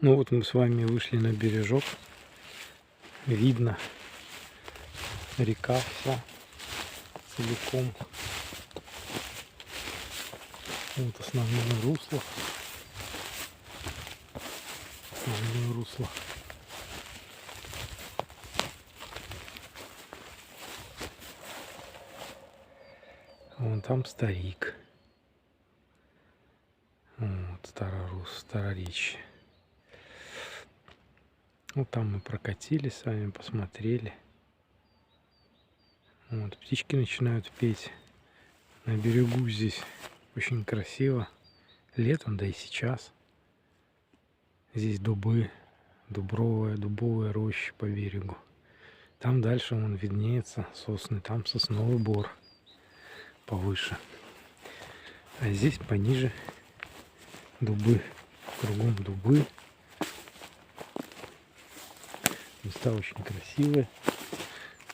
Ну вот мы с вами вышли на бережок. Видно река вся целиком. Вот основное русло. Основное русло. Вон там старик. Вот Староречье. Вот там мы прокатились с вами, посмотрели. Вот птички начинают петь. На берегу здесь очень красиво. Летом, да и сейчас. Здесь дубы, дубовая роща по берегу. Там дальше вон виднеется сосны, там сосновый бор повыше. А здесь пониже дубы, кругом дубы. Места очень красивые.